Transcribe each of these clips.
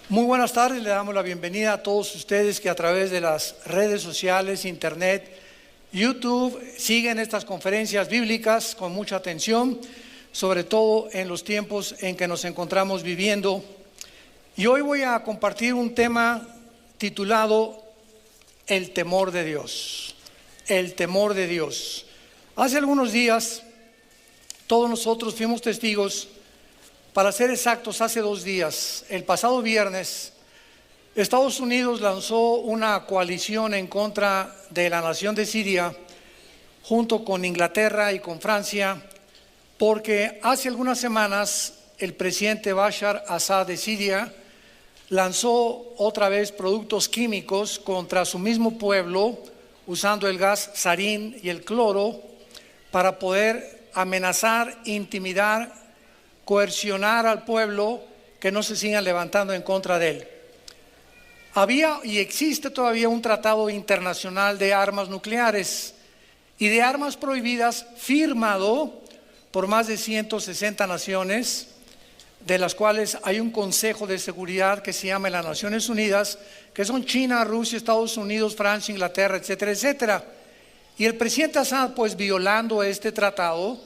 Muy buenas tardes, le damos la bienvenida a todos ustedes que a través de las redes sociales, internet, YouTube, siguen estas conferencias bíblicas con mucha atención, sobre todo en los tiempos en que nos encontramos viviendo. Y hoy voy a compartir un tema titulado El temor de Dios. El temor de Dios. Hace algunos días, todos nosotros fuimos testigos. Para ser exactos, hace 2 días, el pasado viernes, Estados Unidos lanzó una coalición en contra de la nación de Siria, junto con Inglaterra y con Francia, porque hace algunas semanas el presidente Bashar Assad de Siria lanzó otra vez productos químicos contra su mismo pueblo, usando el gas sarín y el cloro, para poder amenazar, intimidar, coercionar al pueblo que no se sigan levantando en contra de él. Había y existe todavía un tratado internacional de armas nucleares y de armas prohibidas firmado por más de 160 naciones, de las cuales hay un Consejo de Seguridad que se llama las Naciones Unidas, que son China, Rusia, Estados Unidos, Francia, Inglaterra, etcétera, etcétera. Y el presidente Assad, pues violando este tratado,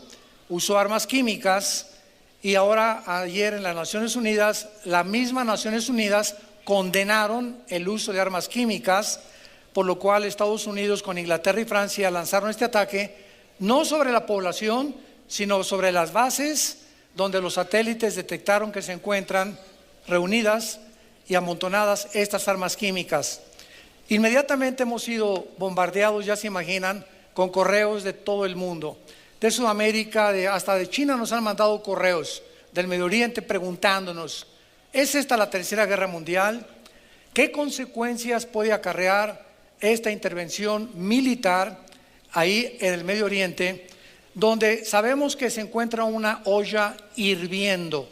usó armas químicas. Y ahora, ayer en las Naciones Unidas, las mismas Naciones Unidas condenaron el uso de armas químicas, por lo cual Estados Unidos con Inglaterra y Francia lanzaron este ataque, no sobre la población, sino sobre las bases donde los satélites detectaron que se encuentran reunidas y amontonadas estas armas químicas. Inmediatamente hemos sido bombardeados, ya se imaginan, con correos de todo el mundo. De Sudamérica, hasta de China nos han mandado correos, del Medio Oriente preguntándonos, ¿es esta la tercera guerra mundial? ¿Qué consecuencias puede acarrear esta intervención militar ahí en el Medio Oriente, donde sabemos que se encuentra una olla hirviendo?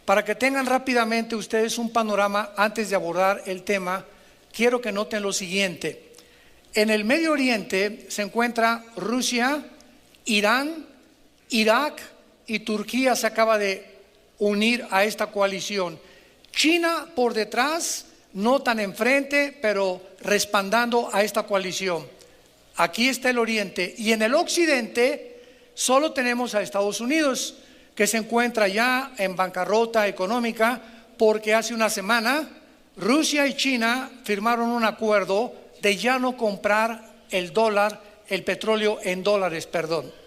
Para que tengan rápidamente ustedes un panorama antes de abordar el tema, quiero que noten lo siguiente. En el Medio Oriente se encuentra Rusia, Irán, Irak y Turquía se acaba de unir a esta coalición. China por detrás, no tan enfrente, pero respaldando a esta coalición. Aquí está el Oriente. Y en el Occidente solo tenemos a Estados Unidos, que se encuentra ya en bancarrota económica, porque hace una semana Rusia y China firmaron un acuerdo de ya no comprar el petróleo en dólares, perdón.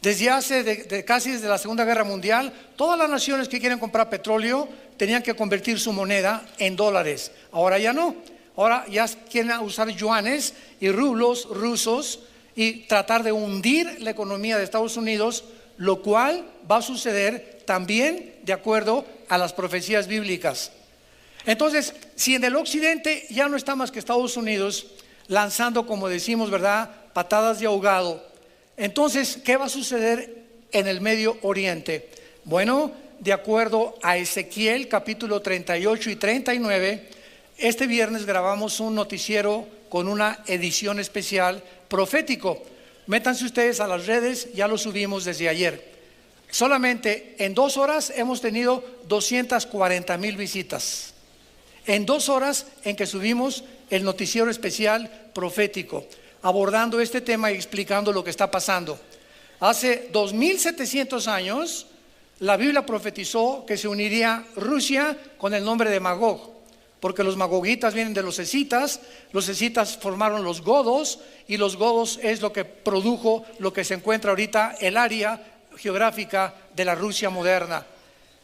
Desde casi desde la Segunda Guerra Mundial, todas las naciones que quieren comprar petróleo tenían que convertir su moneda en dólares. Ahora ya no. Ahora ya quieren usar yuanes y rublos rusos y tratar de hundir la economía de Estados Unidos, lo cual va a suceder también de acuerdo a las profecías bíblicas. Entonces, si en el occidente ya no está más que Estados Unidos lanzando, como decimos, ¿verdad?, patadas de ahogado, entonces, ¿qué va a suceder en el Medio Oriente? Bueno, de acuerdo a Ezequiel capítulo 38 y 39, este viernes grabamos un noticiero con una edición especial profético. Métanse ustedes a las redes, ya lo subimos desde ayer. Solamente en 2 horas hemos tenido 240,000 visitas. En 2 horas en que subimos el noticiero especial profético, abordando este tema y explicando lo que está pasando. Hace 2700 años la Biblia profetizó que se uniría Rusia con el nombre de Magog, porque los magogitas vienen de los escitas formaron los godos, y los godos es lo que produjo lo que se encuentra ahorita el área geográfica de la Rusia moderna.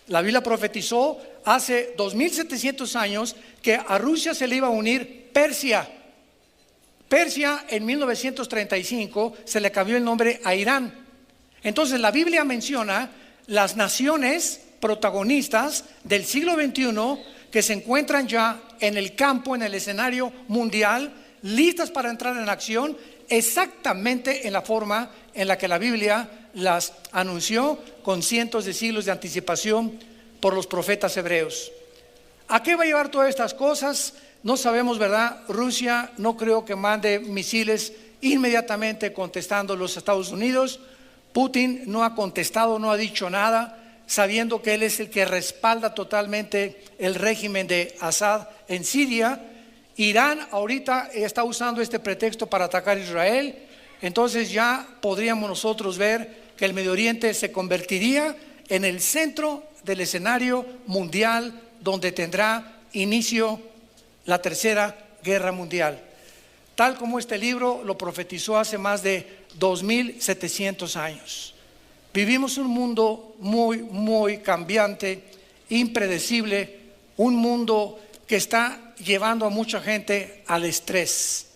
La Biblia profetizó hace 2700 años que a Rusia se le iba a unir Persia. Persia en 1935 se le cambió el nombre a Irán. Entonces la Biblia menciona las naciones protagonistas del siglo XXI que se encuentran ya en el campo, en el escenario mundial, listas para entrar en acción exactamente en la forma en la que la Biblia las anunció, con cientos de siglos de anticipación por los profetas hebreos. ¿A qué va a llevar todas estas cosas? No sabemos, ¿verdad? Rusia no creo que mande misiles inmediatamente contestando los Estados Unidos. Putin no ha contestado, no ha dicho nada. sabiendo que él es el que respalda totalmente el régimen de Assad en Siria. Irán ahorita está usando este pretexto para atacar a Israel. Entonces ya podríamos nosotros ver que el Medio Oriente se convertiría en el centro del escenario mundial donde tendrá inicio la Tercera Guerra Mundial, tal como este libro lo profetizó hace más de 2700 años. Vivimos un mundo muy cambiante, impredecible, un mundo que está llevando a mucha gente al estrés.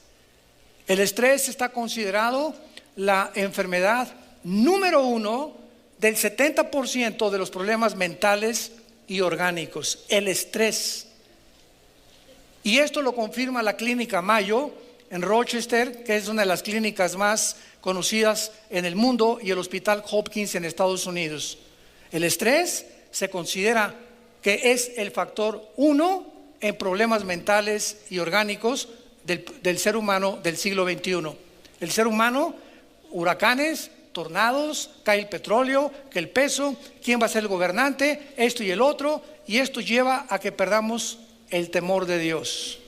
El estrés está considerado la enfermedad número 1 del 70% de los problemas mentales y orgánicos, el estrés. Y esto lo confirma la clínica Mayo en Rochester, que es una de las clínicas más conocidas en el mundo, y el Hospital Hopkins en Estados Unidos. El estrés se considera que es el factor 1 en problemas mentales y orgánicos del ser humano del siglo XXI. El ser humano, huracanes, tornados, cae el petróleo, que el peso, quién va a ser el gobernante, esto y el otro, y esto lleva a que perdamos el temor de Dios.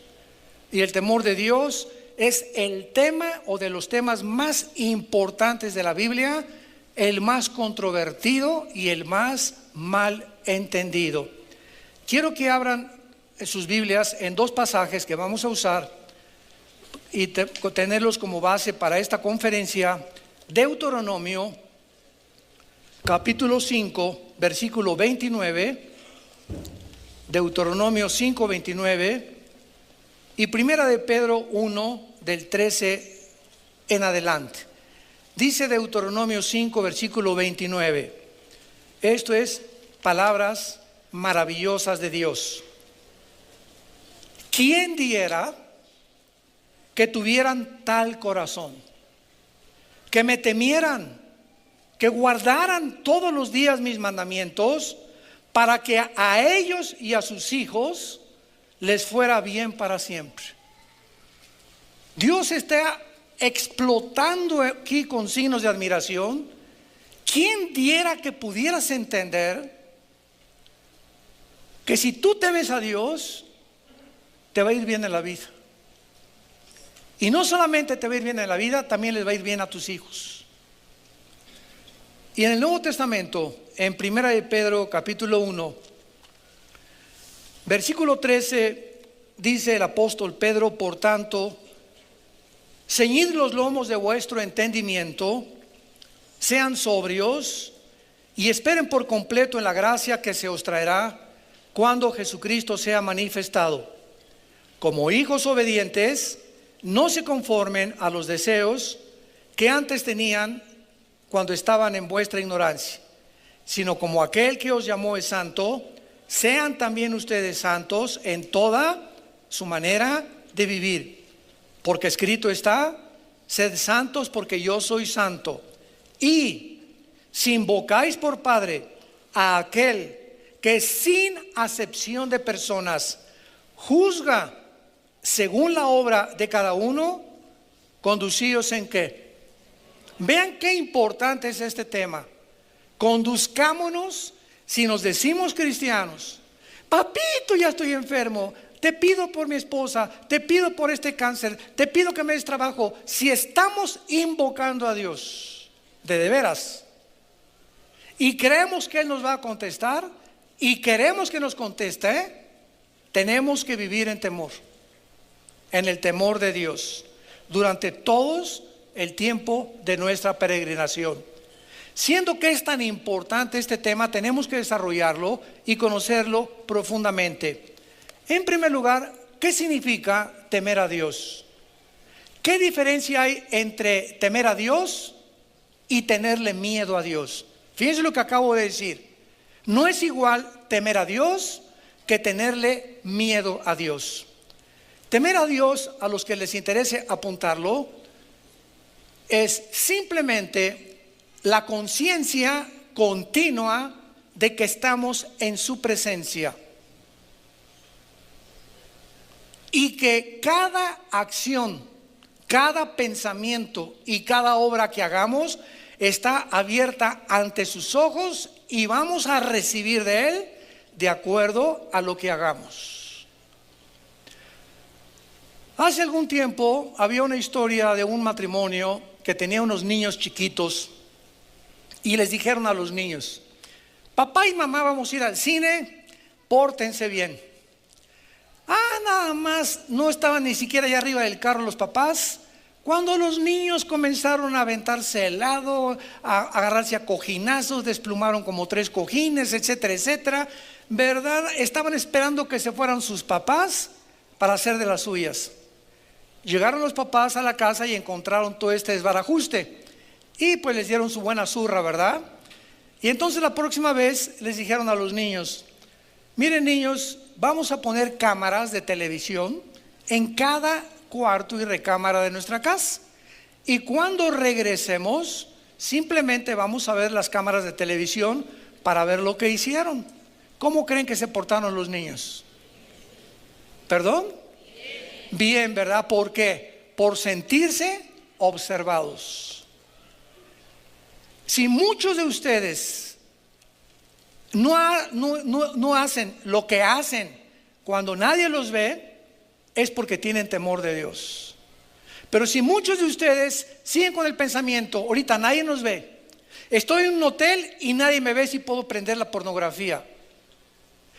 Y el temor de Dios es el tema o de los temas más importantes de la Biblia, el más controvertido y el más mal entendido. Quiero que abran sus Biblias en dos pasajes que vamos a usar y tenerlos como base para esta conferencia. Deuteronomio capítulo 5 versículo 29, Deuteronomio 5, 29, y Primera de Pedro 1 del 13 en adelante. Dice Deuteronomio 5 versículo 29. Esto es palabras maravillosas de Dios. ¿Quién diera que tuvieran tal corazón, que me temieran, que guardaran todos los días mis mandamientos, para que a ellos y a sus hijos les fuera bien para siempre? Dios está explotando aquí con signos de admiración. ¿Quién diera que pudieras entender que si tú temes a Dios, te va a ir bien en la vida? Y no solamente te va a ir bien en la vida, también les va a ir bien a tus hijos. Y en el Nuevo Testamento, en Primera de Pedro capítulo 1, versículo 13, dice el apóstol Pedro: por tanto, ceñid los lomos de vuestro entendimiento, sean sobrios y esperen por completo en la gracia que se os traerá cuando Jesucristo sea manifestado. Como hijos obedientes, no se conformen a los deseos que antes tenían cuando estaban en vuestra ignorancia, sino como aquel que os llamó es santo, sean también ustedes santos en toda su manera de vivir. Porque escrito está: sed santos porque yo soy santo. Y si invocáis por Padre a aquel que sin acepción de personas juzga según la obra de cada uno, conducíos en qué. Vean qué importante es este tema. Conduzcámonos, si nos decimos cristianos: papito, ya estoy enfermo, te pido por mi esposa, te pido por este cáncer, te pido que me des trabajo. Si estamos invocando a Dios de veras y creemos que Él nos va a contestar y queremos que nos conteste, tenemos que vivir en temor, en el temor de Dios, durante todo el tiempo de nuestra peregrinación. Siendo que es tan importante este tema, tenemos que desarrollarlo y conocerlo profundamente. En primer lugar, ¿qué significa temer a Dios? ¿Qué diferencia hay entre temer a Dios y tenerle miedo a Dios? Fíjense lo que acabo de decir. No es igual temer a Dios que tenerle miedo a Dios. Temer a Dios, a los que les interese apuntarlo, es simplemente la conciencia continua de que estamos en su presencia y que cada acción, cada pensamiento y cada obra que hagamos está abierta ante sus ojos y vamos a recibir de Él de acuerdo a lo que hagamos. Hace algún tiempo había una historia de un matrimonio que tenía unos niños chiquitos y les dijeron a los niños: papá y mamá vamos a ir al cine, pórtense bien. Nada más, no estaban ni siquiera allá arriba del carro los papás, cuando los niños comenzaron a aventarse helado, a agarrarse a cojinazos, desplumaron como 3 cojines, etcétera, etcétera, ¿verdad? Estaban esperando que se fueran sus papás para hacer de las suyas. Llegaron los papás a la casa y encontraron todo este desbarajuste y pues les dieron su buena zurra, ¿verdad? Y entonces la próxima vez les dijeron a los niños: miren niños, vamos a poner cámaras de televisión en cada cuarto y recámara de nuestra casa, y cuando regresemos simplemente vamos a ver las cámaras de televisión para ver lo que hicieron. ¿Cómo creen que se portaron los niños? ¿Perdón? Bien, ¿verdad? ¿Por qué? Por sentirse observados. Si muchos de ustedes no hacen lo que hacen cuando nadie los ve, es porque tienen temor de Dios. Pero si muchos de ustedes siguen con el pensamiento: ahorita nadie nos ve, estoy en un hotel y nadie me ve si puedo prender la pornografía,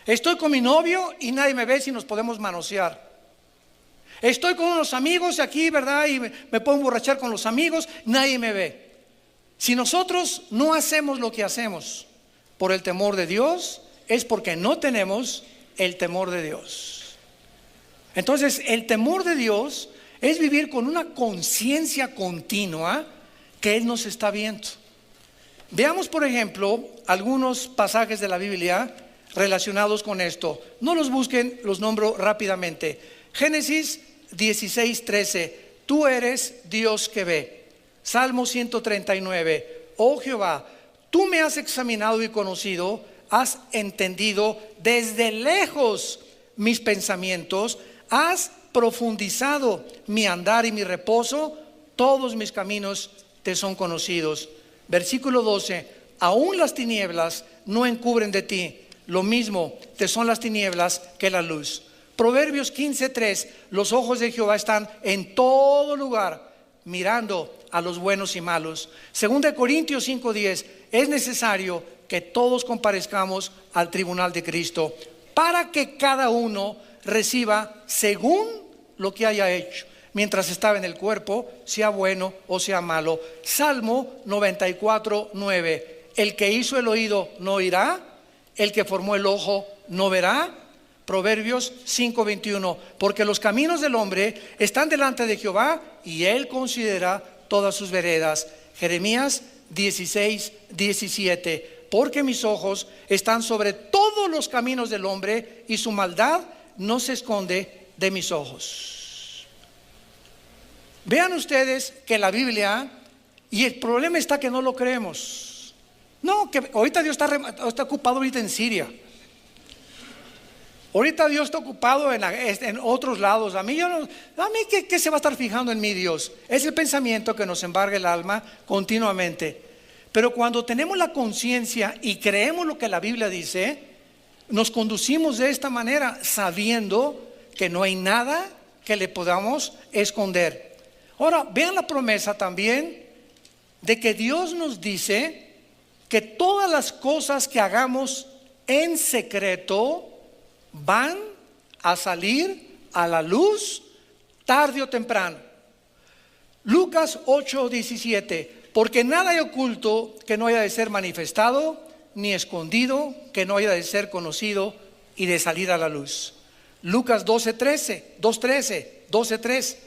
estoy con mi novio y nadie me ve si nos podemos manosear, estoy con unos amigos aquí, ¿verdad? Y me puedo emborrachar con los amigos, nadie me ve. Si nosotros no hacemos lo que hacemos por el temor de Dios, es porque no tenemos el temor de Dios. Entonces, el temor de Dios es vivir con una conciencia continua que Él nos está viendo. Veamos, por ejemplo, algunos pasajes de la Biblia relacionados con esto. No los busquen, los nombro rápidamente. Génesis 16:13, tú eres Dios que ve. Salmo 139, oh Jehová, tú me has examinado y conocido, has entendido desde lejos mis pensamientos, has profundizado mi andar y mi reposo, todos mis caminos te son conocidos. Versículo 12, aún las tinieblas no encubren de ti, lo mismo te son las tinieblas que la luz. Proverbios 15:3, los ojos de Jehová están en todo lugar, mirando a los buenos y malos. Segunda de Corintios 5:10, es necesario que todos comparezcamos al tribunal de Cristo, para que cada uno reciba según lo que haya hecho, mientras estaba en el cuerpo, sea bueno o sea malo. Salmo 94:9, el que hizo el oído no oirá, el que formó el ojo no verá. Proverbios 5:21, porque los caminos del hombre están delante de Jehová y él considera todas sus veredas. Jeremías 16:17, porque mis ojos están sobre todos los caminos del hombre y su maldad no se esconde de mis ojos. Vean ustedes que la Biblia, y el problema está que no lo creemos. No, que ahorita Dios está ocupado ahorita en Siria. Ahorita Dios está ocupado en otros lados. A mí ¿qué se va a estar fijando en mí Dios? Es el pensamiento que nos embarga el alma continuamente. Pero cuando tenemos la conciencia y creemos lo que la Biblia dice, nos conducimos de esta manera, sabiendo que no hay nada que le podamos esconder. Ahora, vean la promesa también de que Dios nos dice que todas las cosas que hagamos en secreto van a salir a la luz tarde o temprano. Lucas 8:17, porque nada hay oculto que no haya de ser manifestado, ni escondido que no haya de ser conocido y de salir a la luz. Lucas 12:3,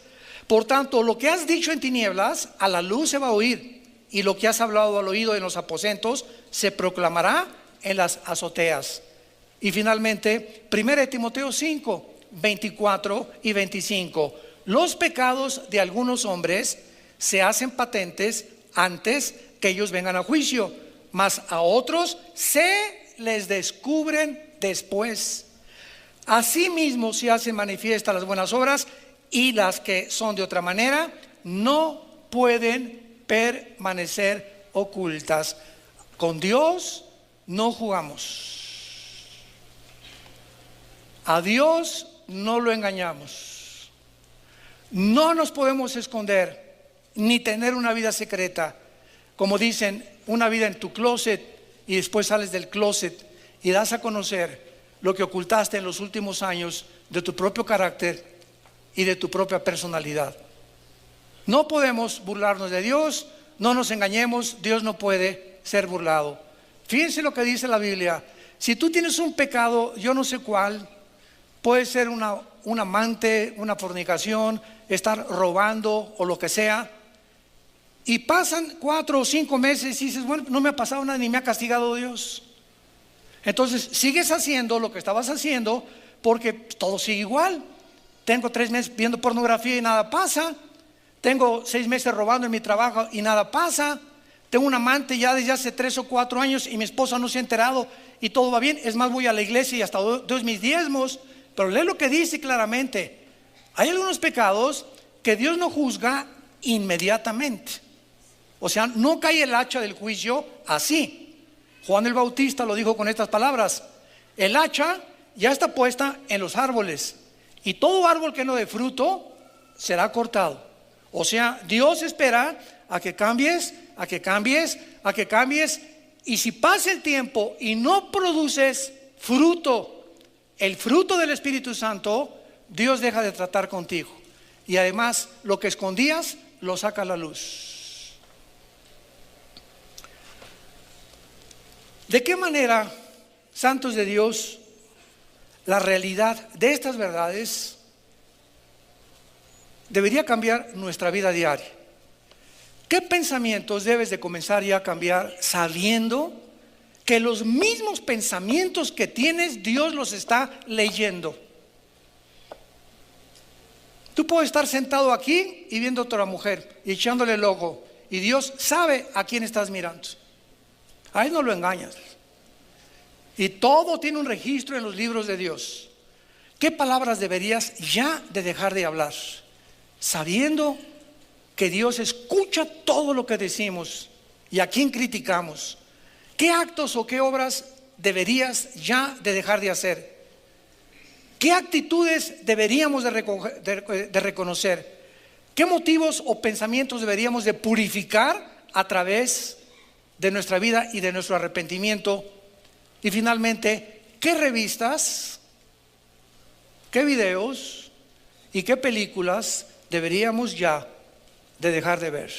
por tanto, lo que has dicho en tinieblas, a la luz se va a oír, y lo que has hablado al oído en los aposentos, se proclamará en las azoteas. Y finalmente, 1 Timoteo 5:24 y 25, los pecados de algunos hombres se hacen patentes antes que ellos vengan a juicio, mas a otros se les descubren después. Asimismo se hacen manifiestas las buenas obras, y las que son de otra manera no pueden permanecer ocultas. Con Dios no jugamos. A Dios no lo engañamos. No nos podemos esconder ni tener una vida secreta. Como dicen, una vida en tu closet y después sales del closet y das a conocer lo que ocultaste en los últimos años de tu propio carácter y de tu propia personalidad. No podemos burlarnos de Dios, no nos engañemos, Dios no puede ser burlado. Fíjense lo que dice la Biblia. Si tú tienes un pecado, yo no sé cuál, puede ser un amante, una fornicación, estar robando o lo que sea, y pasan 4 o 5 meses y dices, bueno, no me ha pasado nada ni me ha castigado Dios. Entonces sigues haciendo lo que estabas haciendo porque todo sigue igual. Tengo 3 meses viendo pornografía y nada pasa. Tengo 6 meses robando en mi trabajo y nada pasa. Tengo un amante ya desde hace 3 o 4 años y mi esposa no se ha enterado y todo va bien. Es más, voy a la iglesia y hasta doy mis diezmos. Pero lee lo que dice claramente. Hay algunos pecados que Dios no juzga inmediatamente. O sea, no cae el hacha del juicio así. Juan el Bautista lo dijo con estas palabras: el hacha ya está puesta en los árboles y todo árbol que no dé fruto será cortado. O sea, Dios espera a que cambies, a que cambies, a que cambies, y si pasa el tiempo y no produces fruto, el fruto del Espíritu Santo, Dios deja de tratar contigo. Y además, lo que escondías lo saca a la luz. ¿De qué manera, santos de Dios, la realidad de estas verdades debería cambiar nuestra vida diaria? ¿Qué pensamientos debes de comenzar ya a cambiar sabiendo que los mismos pensamientos que tienes, Dios los está leyendo? Tú puedes estar sentado aquí y viendo a otra mujer y echándole el ojo, y Dios sabe a quién estás mirando. A Él no lo engañas. Y todo tiene un registro en los libros de Dios. ¿Qué palabras deberías ya de dejar de hablar? Sabiendo que Dios escucha todo lo que decimos y a quién criticamos. ¿Qué actos o qué obras deberías ya de dejar de hacer? ¿Qué actitudes deberíamos de reconocer? ¿Qué motivos o pensamientos deberíamos de purificar a través de nuestra vida y de nuestro arrepentimiento? Y finalmente, ¿qué revistas, qué videos y qué películas deberíamos ya de dejar de ver?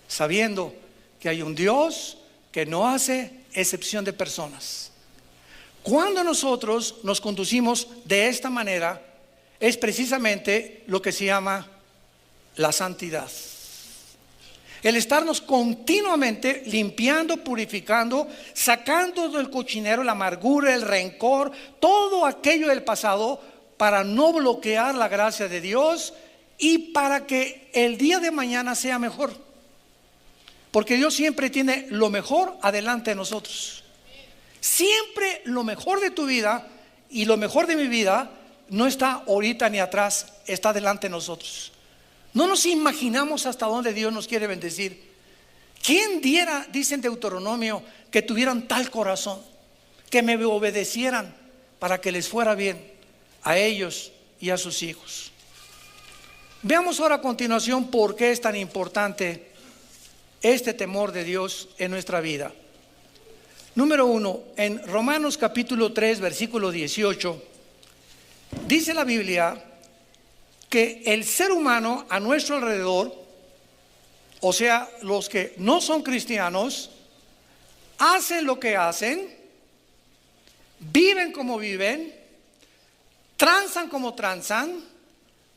Sabiendo que hay un Dios que no hace excepción de personas. Cuando nosotros nos conducimos de esta manera, es precisamente lo que se llama la santidad. El estarnos continuamente limpiando, purificando, sacando del cochinero la amargura, el rencor, todo aquello del pasado, para no bloquear la gracia de Dios y para que el día de mañana sea mejor. Porque Dios siempre tiene lo mejor adelante de nosotros. Siempre lo mejor de tu vida y lo mejor de mi vida no está ahorita ni atrás, está delante de nosotros. No nos imaginamos hasta dónde Dios nos quiere bendecir. ¿Quién diera, dice en Deuteronomio, que tuvieran tal corazón, que me obedecieran para que les fuera bien a ellos y a sus hijos? Veamos ahora a continuación por qué es tan importante este temor de Dios en nuestra vida. Número 1, en Romanos capítulo 3, versículo 18, dice la Biblia que el ser humano a nuestro alrededor, o sea, los que no son cristianos, hacen lo que hacen, viven como viven, transan como transan,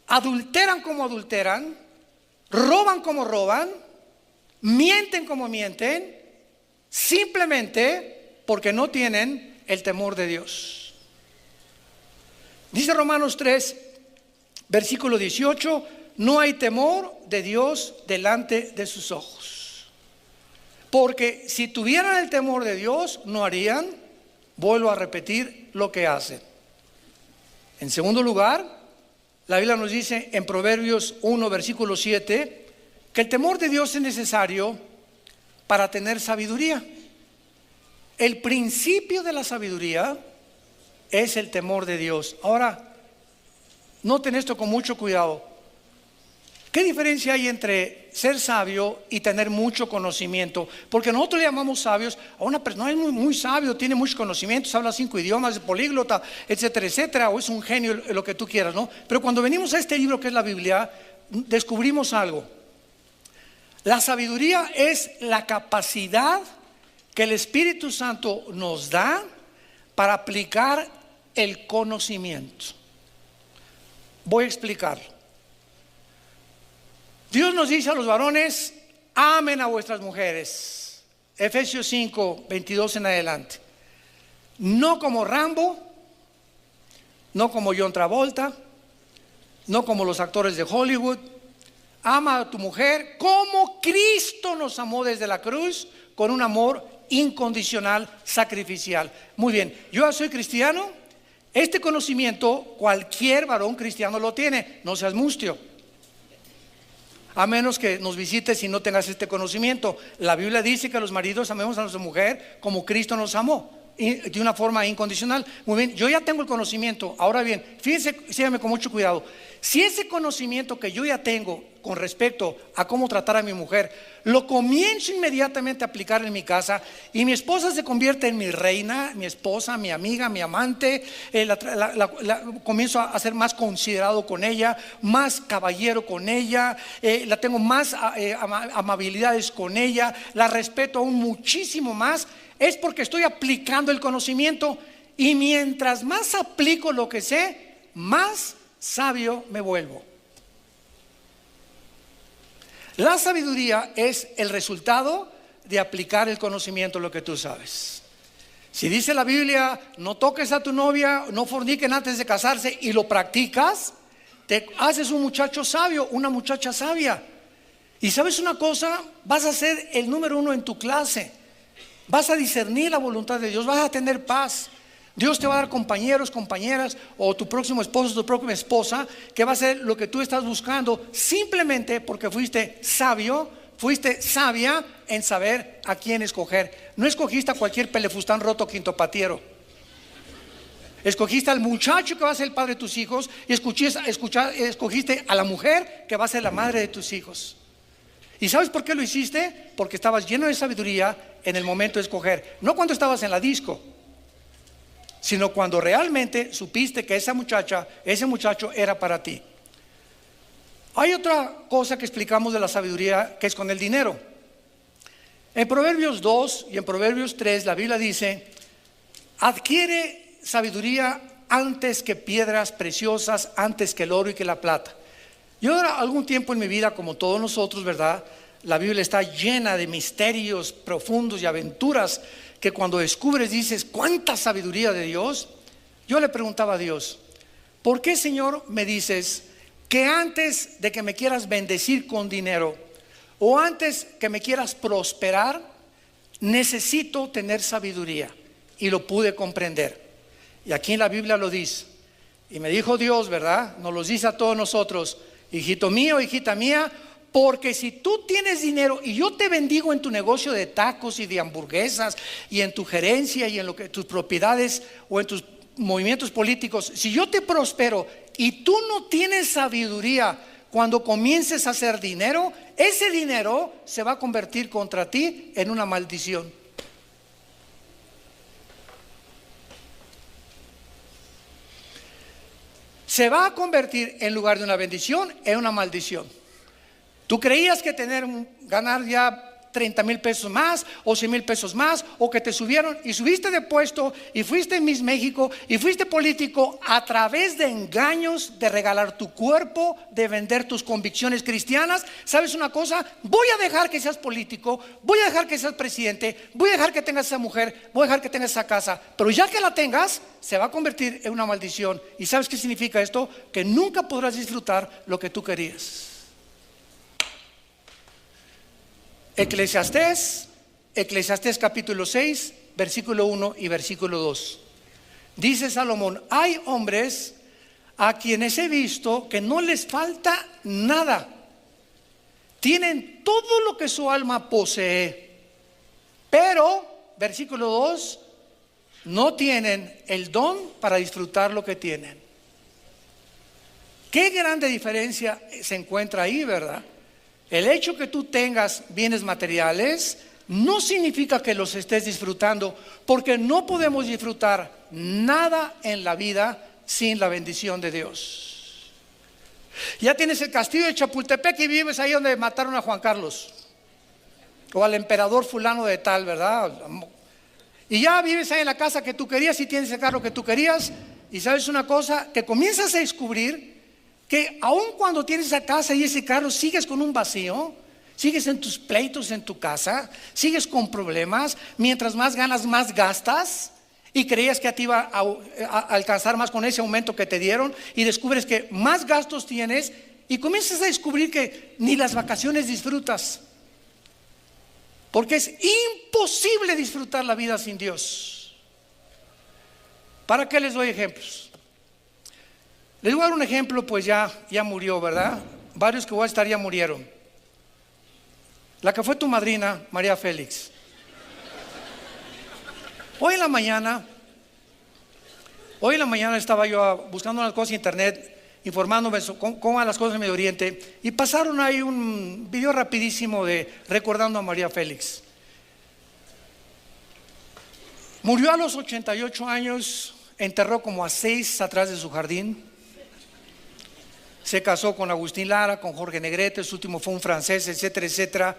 adulteran como adulteran, roban como roban, mienten como mienten, simplemente porque no tienen el temor de Dios. Dice Romanos 3, versículo 18, no hay temor de Dios delante de sus ojos. Porque si tuvieran el temor de Dios, no harían, vuelvo a repetir, lo que hacen. En segundo lugar, la Biblia nos dice en Proverbios 1, versículo 7, que el temor de Dios es necesario para tener sabiduría. El principio de la sabiduría es el temor de Dios. Ahora, noten esto con mucho cuidado. ¿Qué diferencia hay entre ser sabio y tener mucho conocimiento? Porque nosotros le llamamos sabios a una persona, no es muy sabio, tiene muchos conocimientos, habla 5 idiomas, es políglota, etcétera, etcétera, o es un genio, lo que tú quieras, ¿no? Pero cuando venimos a este libro que es la Biblia, descubrimos algo. La sabiduría es la capacidad que el Espíritu Santo nos da para aplicar el conocimiento. Voy a explicarlo. Dios nos dice a los varones: amen a vuestras mujeres. Efesios 5, 22 en adelante. No como Rambo, no como John Travolta, no como los actores de Hollywood. Ama a tu mujer como Cristo nos amó desde la cruz, con un amor incondicional, sacrificial. Muy bien, yo ya soy cristiano. Este conocimiento cualquier varón cristiano lo tiene. No seas mustio, a menos que nos visites y no tengas este conocimiento. La Biblia dice que los maridos amemos a nuestra mujer como Cristo nos amó, de una forma incondicional. Muy bien, yo ya tengo el conocimiento. Ahora bien, fíjense, síganme con mucho cuidado. Si ese conocimiento que yo ya tengo con respecto a cómo tratar a mi mujer, lo comienzo inmediatamente a aplicar en mi casa, y mi esposa se convierte en mi reina, mi esposa, mi amiga, mi amante, comienzo a ser más considerado con ella, más caballero con ella, la tengo más amabilidades con ella, la respeto aún muchísimo más. Es porque estoy aplicando el conocimiento, y mientras más aplico lo que sé, más sabio me vuelvo. La sabiduría es el resultado de aplicar el conocimiento, lo que tú sabes. Si dice la Biblia: no toques a tu novia, no forniquen antes de casarse, y lo practicas, te haces un muchacho sabio, una muchacha sabia. Y sabes una cosa, vas a ser el número 1 en tu clase. Vas a discernir la voluntad de Dios, vas a tener paz. Dios te va a dar compañeros, compañeras, o tu próximo esposo, tu próxima esposa, que va a ser lo que tú estás buscando, simplemente porque fuiste sabio, fuiste sabia en saber a quién escoger. No escogiste a cualquier pelefustán roto quintopatiero. Escogiste al muchacho que va a ser el padre de tus hijos, y escogiste a la mujer que va a ser la madre de tus hijos. ¿Y sabes por qué lo hiciste? Porque estabas lleno de sabiduría en el momento de escoger. No cuando estabas en la disco, sino cuando realmente supiste que esa muchacha, ese muchacho era para ti. Hay otra cosa que explicamos de la sabiduría, que es con el dinero. En Proverbios 2 y en Proverbios 3 la Biblia dice: adquiere sabiduría antes que piedras preciosas, antes que el oro y que la plata. Yo ahora, algún tiempo en mi vida, como todos nosotros, ¿verdad? La Biblia está llena de misterios profundos y aventuras que cuando descubres dices: cuánta sabiduría de Dios. Yo le preguntaba a Dios: ¿por qué, Señor, me dices que antes de que me quieras bendecir con dinero, o antes que me quieras prosperar, necesito tener sabiduría? Y lo pude comprender. Y aquí en la Biblia lo dice. Y me dijo Dios, ¿verdad? Nos lo dice a todos nosotros: hijito mío, hijita mía, porque si tú tienes dinero y yo te bendigo en tu negocio de tacos y de hamburguesas, y en tu gerencia y en lo que tus propiedades o en tus movimientos políticos, si yo te prospero y tú no tienes sabiduría, cuando comiences a hacer dinero, ese dinero se va a convertir contra ti en una maldición. Se va a convertir, en lugar de una bendición, en una maldición. Tú creías que ganar ya 30,000 pesos más o 100,000 pesos más, o que te subieron y subiste de puesto y fuiste Miss México y fuiste político a través de engaños, de regalar tu cuerpo, de vender tus convicciones cristianas. ¿Sabes una cosa? Voy a dejar que seas político, voy a dejar que seas presidente, voy a dejar que tengas esa mujer, voy a dejar que tengas esa casa, pero ya que la tengas, se va a convertir en una maldición. ¿Y sabes qué significa esto? Que nunca podrás disfrutar lo que tú querías. Eclesiastés capítulo 6, versículo 1 y versículo 2. Dice Salomón: hay hombres a quienes he visto que no les falta nada, tienen todo lo que su alma posee, Pero, versículo 2, no tienen el don para disfrutar lo que tienen. Qué grande diferencia se encuentra ahí, ¿verdad? El hecho que tú tengas bienes materiales no significa que los estés disfrutando, porque no podemos disfrutar nada en la vida sin la bendición de Dios. Ya tienes el castillo de Chapultepec y vives ahí donde mataron a Juan Carlos o al emperador fulano de tal, ¿verdad? Y ya vives ahí en la casa que tú querías y tienes el carro que tú querías. Y sabes una cosa, que comienzas a descubrir que aun cuando tienes esa casa y ese carro, sigues con un vacío, sigues en tus pleitos en tu casa, sigues con problemas. Mientras más ganas, más gastas, y creías que te iba a alcanzar más con ese aumento que te dieron, y descubres que más gastos tienes, y comienzas a descubrir que ni las vacaciones disfrutas, porque es imposible disfrutar la vida sin Dios. ¿Para qué les doy ejemplos? Les voy a dar un ejemplo, pues ya murió, ¿verdad? Varios que voy a estar ya murieron. La que fue tu madrina, María Félix. Hoy en la mañana estaba yo buscando unas cosas en internet, informándome cómo van las cosas en Medio Oriente, y pasaron ahí un video rapidísimo de recordando a María Félix. Murió a los 88 años, enterró como a 6 atrás de su jardín. Se casó con Agustín Lara, con Jorge Negrete, su último fue un francés, etcétera, etcétera.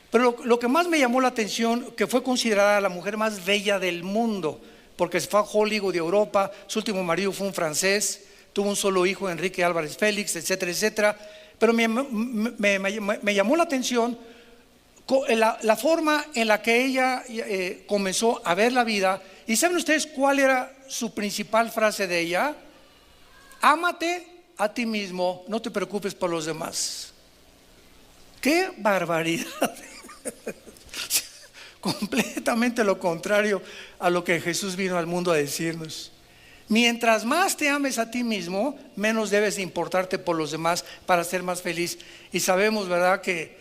Pero lo que más me llamó la atención, que fue considerada la mujer más bella del mundo, porque se fue a Hollywood de Europa, su último marido fue un francés, tuvo un solo hijo, Enrique Álvarez Félix, etcétera, etcétera. Pero me llamó la atención la forma en la que ella comenzó a ver la vida. ¿Y saben ustedes cuál era su principal frase de ella? Ámate a ti mismo, no te preocupes por los demás. ¡Qué barbaridad! Completamente lo contrario a lo que Jesús vino al mundo a decirnos. Mientras más te ames a ti mismo, menos debes de importarte por los demás para ser más feliz. Y sabemos, ¿verdad?, que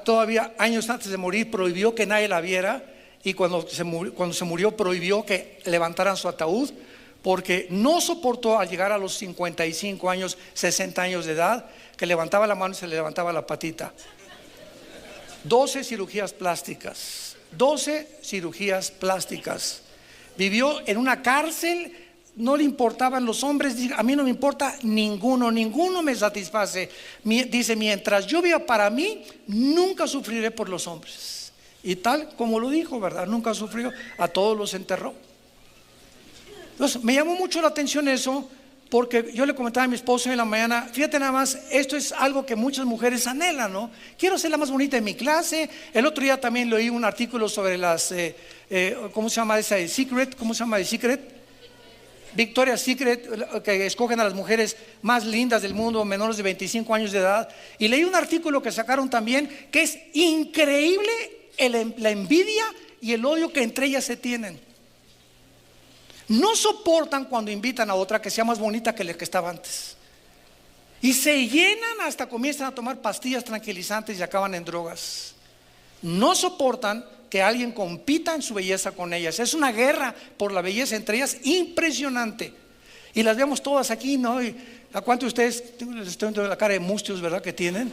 todavía años antes de morir prohibió que nadie la viera, y cuando se murió prohibió que levantaran su ataúd, porque no soportó al llegar a los 55 años, 60 años de edad, que levantaba la mano y se le levantaba la patita. 12 cirugías plásticas, 12 cirugías plásticas. Vivió en una cárcel, no le importaban los hombres. A mí no me importa ninguno me satisface. Dice, mientras yo viva para mí, nunca sufriré por los hombres. Y tal como lo dijo, ¿verdad? Nunca sufrió, a todos los enterró. Entonces, me llamó mucho la atención eso, porque yo le comentaba a mi esposo en la mañana, fíjate nada más, esto es algo que muchas mujeres anhelan, ¿no? Quiero ser la más bonita de mi clase. El otro día también leí un artículo sobre las, ¿cómo se llama esa? Secret, ¿cómo se llama de Secret? Victoria's Secret, que escogen a las mujeres más lindas del mundo, menores de 25 años de edad. Y leí un artículo que sacaron también, que es increíble la envidia y el odio que entre ellas se tienen. No soportan cuando invitan a otra que sea más bonita que la que estaba antes, y se llenan hasta comienzan a tomar pastillas tranquilizantes y acaban en drogas. No soportan que alguien compita en su belleza con ellas. Es una guerra por la belleza entre ellas impresionante, y las vemos todas aquí, ¿no? ¿Y a cuántos de ustedes les estoy viendo la cara de mustios, verdad, que tienen?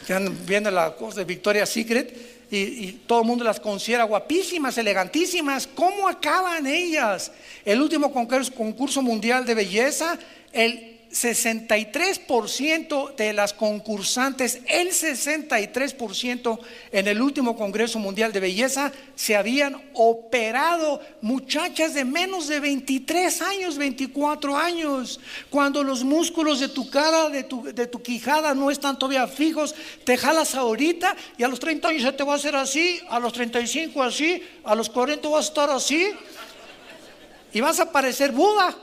Que andan viendo la cosa de Victoria's Secret. Y todo el mundo las considera guapísimas, elegantísimas. ¿Cómo acaban ellas? El último concurso mundial de belleza, el 63% de las concursantes, el 63% en el último Congreso Mundial de Belleza se habían operado. Muchachas de menos de 23 años, 24 años. Cuando los músculos de tu cara, de tu quijada no están todavía fijos, te jalas ahorita y a los 30 años se te va a hacer así, a los 35 así, a los 40 vas a estar así y vas a parecer Buda.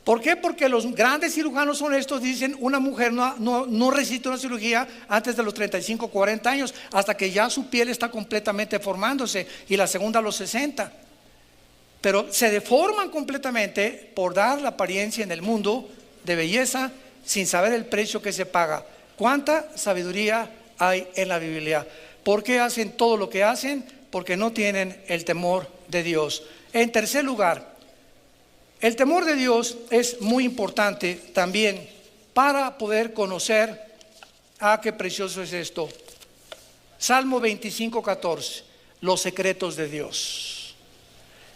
¿Por qué? Porque los grandes cirujanos honestos dicen, una mujer no resiste una cirugía antes de los 35, 40 años, hasta que ya su piel está completamente formándose, y la segunda a los 60. Pero se deforman completamente por dar la apariencia en el mundo de belleza sin saber el precio que se paga. ¿Cuánta sabiduría hay en la Biblia. ¿Por qué hacen todo lo que hacen? Porque no tienen el temor de Dios. En tercer lugar, el temor de Dios es muy importante también para poder conocer, qué precioso es esto. Salmo 25:14, los secretos de Dios.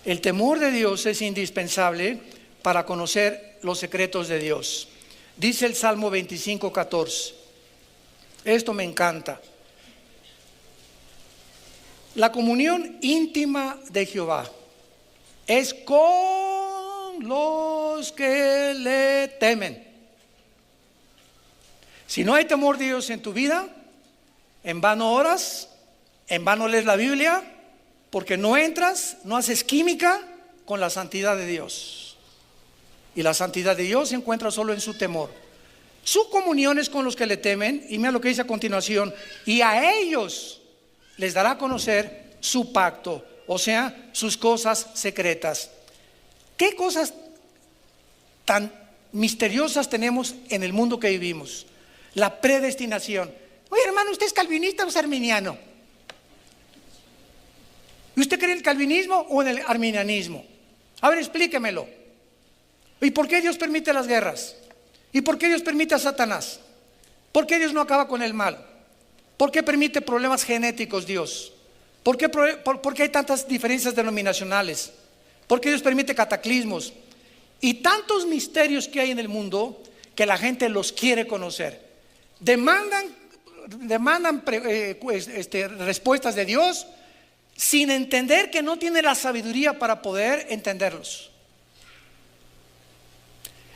El temor de Dios es indispensable para conocer los secretos de Dios. Dice el Salmo 25:14. Esto me encanta. La comunión íntima de Jehová es con los que le temen. Si no hay temor de Dios en tu vida, en vano oras, en vano lees la Biblia, porque no entras, no haces química con la santidad de Dios. Y la santidad de Dios se encuentra solo en su temor. Su comunión es con los que le temen, y mira lo que dice a continuación: y a ellos les dará a conocer su pacto, o sea, sus cosas secretas. ¿Qué cosas tan misteriosas tenemos en el mundo que vivimos? La predestinación. Oye, hermano, ¿usted es calvinista o es arminiano? ¿Y usted cree en el calvinismo o en el arminianismo? A ver, explíquemelo. ¿Y por qué Dios permite las guerras? ¿Y por qué Dios permite a Satanás? ¿Por qué Dios no acaba con el mal? ¿Por qué permite problemas genéticos Dios? ¿Por qué hay tantas diferencias denominacionales? ¿Por qué Dios permite cataclismos? Y tantos misterios que hay en el mundo que la gente los quiere conocer. Demandan respuestas de Dios sin entender que no tiene la sabiduría para poder entenderlos.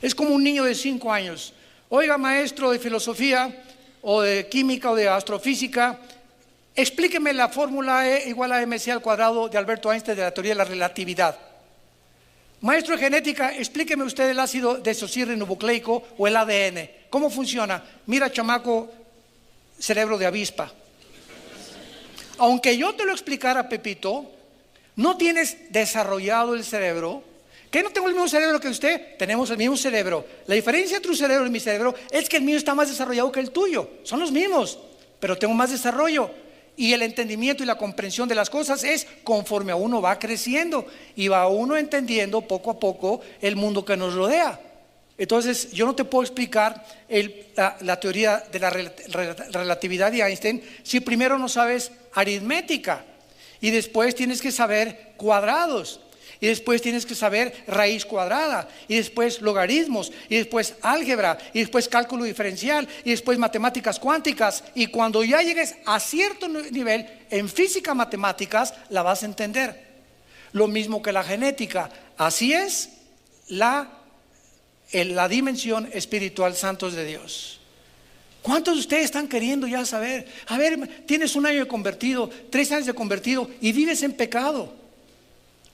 Es como un niño de 5 años. Oiga, maestro de filosofía o de química o de astrofísica, explíqueme la fórmula E igual a mc al cuadrado de Alberto Einstein de la teoría de la relatividad. Maestro de genética, explíqueme usted el ácido desoxirribonucleico o el ADN. ¿Cómo funciona? Mira, chamaco, cerebro de avispa. Aunque yo te lo explicara, Pepito, no tienes desarrollado el cerebro. ¿Que no tengo el mismo cerebro que usted? Tenemos el mismo cerebro. La diferencia entre tu cerebro y mi cerebro es que el mío está más desarrollado que el tuyo. Son los mismos, pero tengo más desarrollo. Y el entendimiento y la comprensión de las cosas es conforme a uno va creciendo y va uno entendiendo poco a poco el mundo que nos rodea. Entonces yo no te puedo explicar la teoría de la relatividad de Einstein si primero no sabes aritmética, y después tienes que saber cuadrados, y después tienes que saber raíz cuadrada, y después logaritmos, y después álgebra, y después cálculo diferencial, y después matemáticas cuánticas. Y cuando ya llegues a cierto nivel en física matemáticas, la vas a entender. Lo mismo que la genética. Así es la dimensión espiritual santos de Dios. ¿Cuántos de ustedes están queriendo ya saber? A ver, tienes 1 año de convertido, 3 años de convertido y vives en pecado.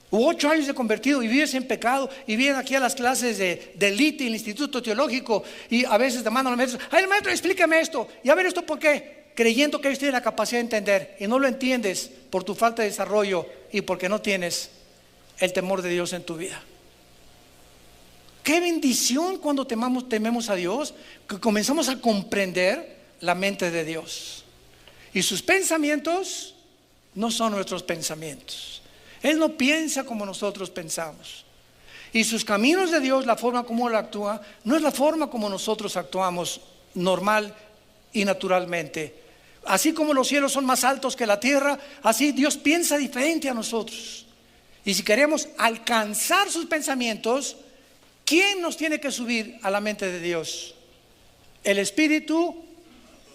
U 8 años de convertido y vives en pecado, y vienen aquí a las clases de elite, el Instituto Teológico, y a veces te mandan a los maestros: ay, maestro, explícame esto, y a ver esto por qué, creyendo que ellos tienen la capacidad de entender, y no lo entiendes por tu falta de desarrollo y porque no tienes el temor de Dios en tu vida. Qué bendición cuando tememos a Dios, que comenzamos a comprender la mente de Dios, y sus pensamientos no son nuestros pensamientos. Él no piensa como nosotros pensamos. Y sus caminos de Dios, la forma como Él actúa, no es la forma como nosotros actuamos normal y naturalmente. Así como los cielos son más altos que la tierra, así Dios piensa diferente a nosotros. Y si queremos alcanzar sus pensamientos, ¿quién nos tiene que subir a la mente de Dios? El Espíritu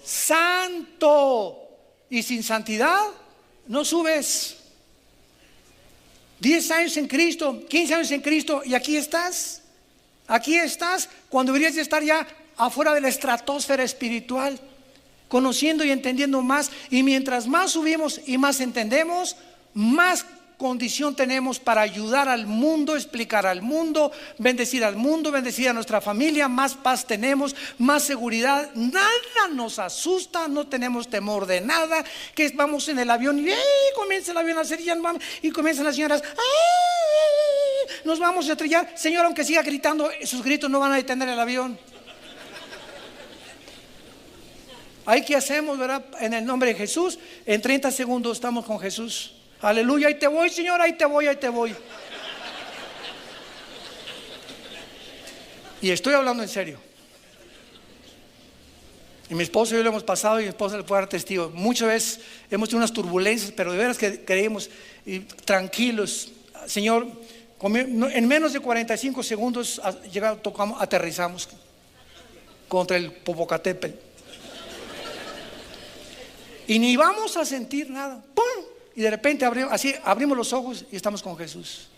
Santo. Y sin santidad no subes. 10 años en Cristo, 15 años en Cristo, y aquí estás cuando deberías de estar ya afuera de la estratosfera espiritual, conociendo y entendiendo más. Y mientras más subimos y más entendemos, más condición tenemos para ayudar al mundo, explicar al mundo, bendecir a nuestra familia. Más paz tenemos, más seguridad, nada nos asusta, no tenemos temor de nada. Que vamos en el avión y comienza el avión a hacer y comienzan las señoras, nos vamos a estrellar. Señor, aunque siga gritando, sus gritos no van a detener el avión. Ahí que hacemos, ¿verdad? En el nombre de Jesús, en 30 segundos estamos con Jesús. Aleluya, ahí te voy, Señor, ahí te voy, ahí te voy. Y estoy hablando en serio. Y mi esposo y yo lo hemos pasado, y mi esposa le puede dar testigo. Muchas veces hemos tenido unas turbulencias, pero de veras que creímos y tranquilos. Señor, en menos de 45 segundos tocamos, aterrizamos contra el Popocatépetl. Y ni vamos a sentir nada. ¡Pum! Y de repente abrimos los ojos y estamos con Jesús.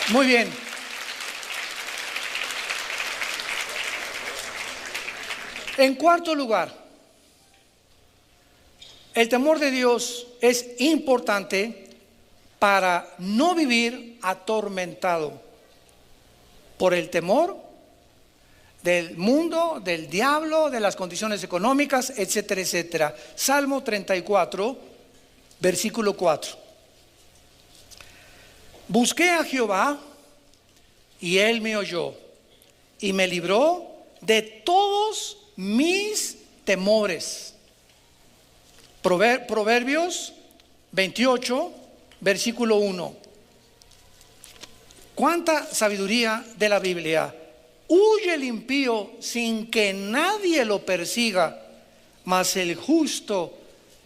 Muy bien. En cuarto lugar, el temor de Dios es importante para no vivir atormentado por el temor del mundo, del diablo, de las condiciones económicas, etcétera, etcétera. Salmo 34, versículo 4. Busqué a Jehová y él me oyó y me libró de todos mis temores. Proverbios 28, versículo 1. ¿Cuánta sabiduría de la Biblia? Huye el impío sin que nadie lo persiga, mas el justo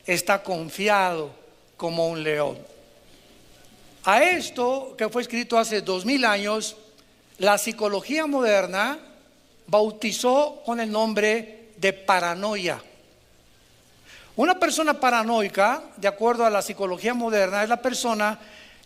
está confiado como un león. A esto que fue escrito hace 2000 años, la psicología moderna bautizó con el nombre de paranoia. Una persona paranoica, de acuerdo a la psicología moderna, es la persona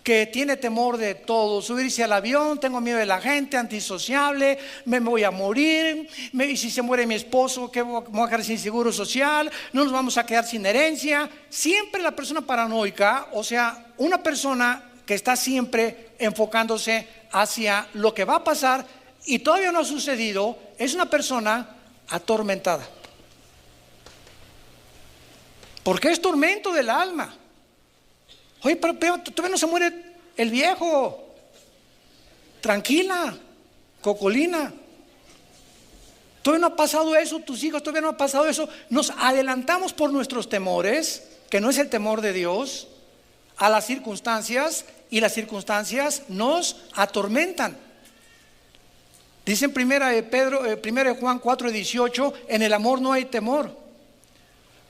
que tiene temor de todo: subirse al avión, tengo miedo de la gente, antisociable, me voy a morir, y si se muere mi esposo, ¿qué voy a quedar sin seguro social? No nos vamos a quedar sin herencia. Siempre la persona paranoica, o sea, una persona que está siempre enfocándose hacia lo que va a pasar y todavía no ha sucedido, es una persona atormentada. Porque es tormento del alma. Oye, pero todavía no se muere el viejo. Tranquila, cocolina. Todavía no ha pasado eso, tus hijos todavía no ha pasado eso. Nos adelantamos por nuestros temores, que no es el temor de Dios, a las circunstancias, y las circunstancias nos atormentan. Dice en primera de Juan 4:18, en el amor no hay temor,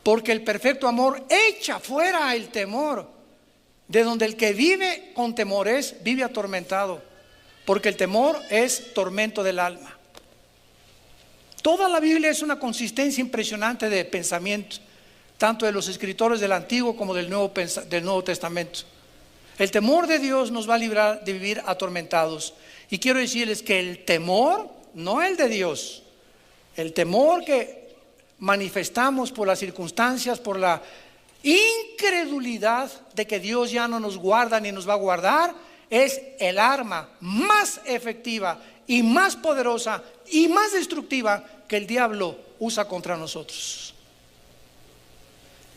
porque el perfecto amor echa fuera el temor, de donde el que vive con temores vive atormentado, porque el temor es tormento del alma. Toda la Biblia es una consistencia impresionante de pensamiento, tanto de los escritores del Antiguo como del Nuevo Testamento. El temor de Dios nos va a librar de vivir atormentados. Y quiero decirles que el temor, no el de Dios, el temor que manifestamos por las circunstancias, por la incredulidad de que Dios ya no nos guarda ni nos va a guardar, es el arma más efectiva y más poderosa y más destructiva que el diablo usa contra nosotros.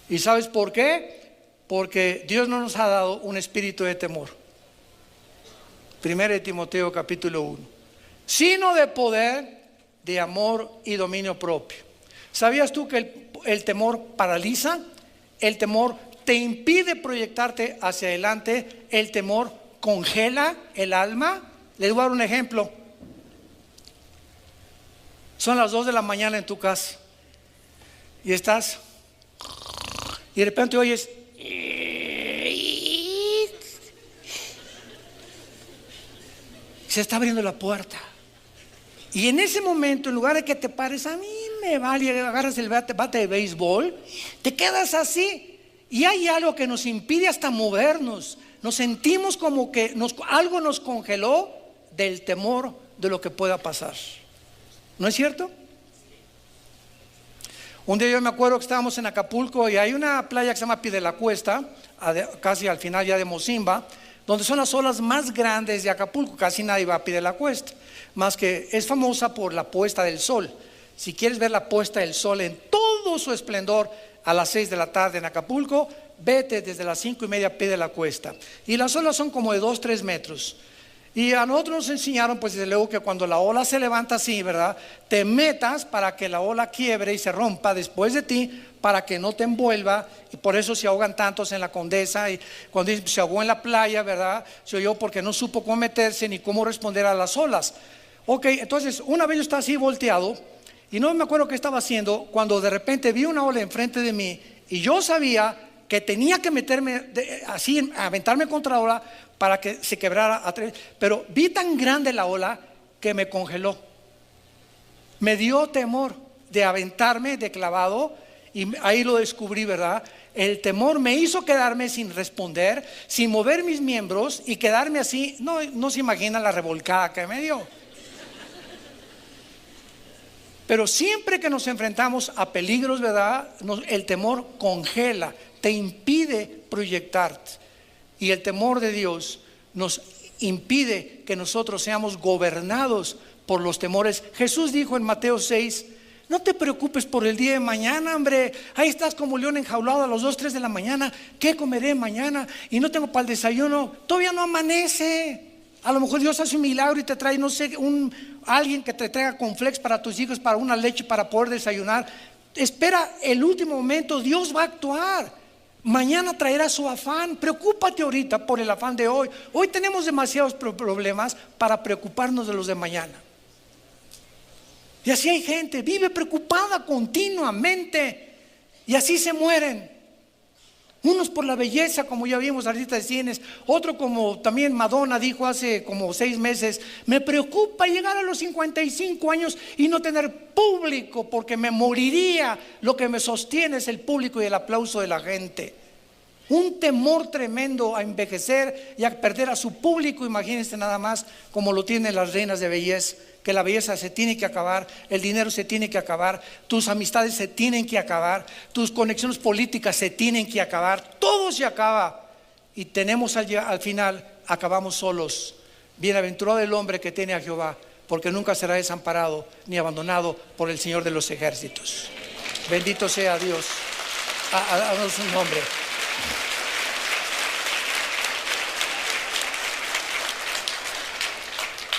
¿Y sabes por qué? Porque Dios no nos ha dado un espíritu de temor. 1 Timoteo capítulo 1. Sino de poder, de amor y dominio propio. ¿Sabías tú que el temor paraliza? El temor te impide proyectarte hacia adelante. El temor congela el alma. Les voy a dar un ejemplo. Son las 2 de la mañana en tu casa y estás, y de repente oyes, se está abriendo la puerta. Y en ese momento, en lugar de que te pares, a mí me vale, agarras el bate de béisbol, te quedas así. Y hay algo que nos impide hasta movernos. Nos sentimos como que algo nos congeló del temor de lo que pueda pasar. ¿No es cierto? Un día yo me acuerdo que estábamos en Acapulco y hay una playa que se llama Pidelacuesta, casi al final ya de Mocimba, donde son las olas más grandes de Acapulco. Casi nadie va a Pidelacuesta, más que es famosa por la puesta del sol. Si quieres ver la puesta del sol en todo su esplendor a las 6 de la tarde en Acapulco, vete desde las 5:30 a Pidelacuesta. Y las olas son como de 2-3 metros. Y a nosotros nos enseñaron, pues desde luego, que cuando la ola se levanta así, ¿verdad?, te metas para que la ola quiebre y se rompa después de ti, para que no te envuelva. Y por eso se ahogan tantos en la Condesa. Y cuando se ahogó en la playa, ¿verdad?, se oyó porque no supo cómo meterse ni cómo responder a las olas. Ok, entonces una vez yo estaba así volteado y no me acuerdo qué estaba haciendo, cuando de repente vi una ola enfrente de mí y yo sabía que tenía que meterme así, aventarme contra la ola para que se quebrara, pero vi tan grande la ola que me congeló. Me dio temor de aventarme de clavado, y ahí lo descubrí, ¿verdad? El temor me hizo quedarme sin responder, sin mover mis miembros y quedarme así. No se imagina la revolcada que me dio. Pero siempre que nos enfrentamos a peligros, ¿verdad?, el temor congela, te impide proyectarte. Y el temor de Dios nos impide que nosotros seamos gobernados por los temores. Jesús dijo en Mateo 6: no te preocupes por el día de mañana, hombre. Ahí estás como león enjaulado a las 2, 3 de la mañana. ¿Qué comeré mañana? Y no tengo para el desayuno. Todavía no amanece. A lo mejor Dios hace un milagro y te trae, no sé, alguien que te traiga cornflakes para tus hijos, para una leche para poder desayunar. Espera el último momento, Dios va a actuar. Mañana traerá su afán. Preocúpate ahorita por el afán de hoy. Hoy tenemos demasiados problemas para preocuparnos de los de mañana. Y así hay gente, vive preocupada continuamente, y así se mueren. Unos por la belleza, como ya vimos, artistas de cines. Otro, como también Madonna dijo hace como 6 meses: me preocupa llegar a los 55 años y no tener público, porque me moriría. Lo que me sostiene es el público y el aplauso de la gente. Un temor tremendo a envejecer y a perder a su público. Imagínense nada más como lo tienen las reinas de belleza, que la belleza se tiene que acabar, el dinero se tiene que acabar, tus amistades se tienen que acabar, tus conexiones políticas se tienen que acabar, todo se acaba. Y tenemos al final, acabamos solos. Bienaventurado el hombre que tiene a Jehová, porque nunca será desamparado ni abandonado por el Señor de los ejércitos. Bendito sea Dios, a su nombre.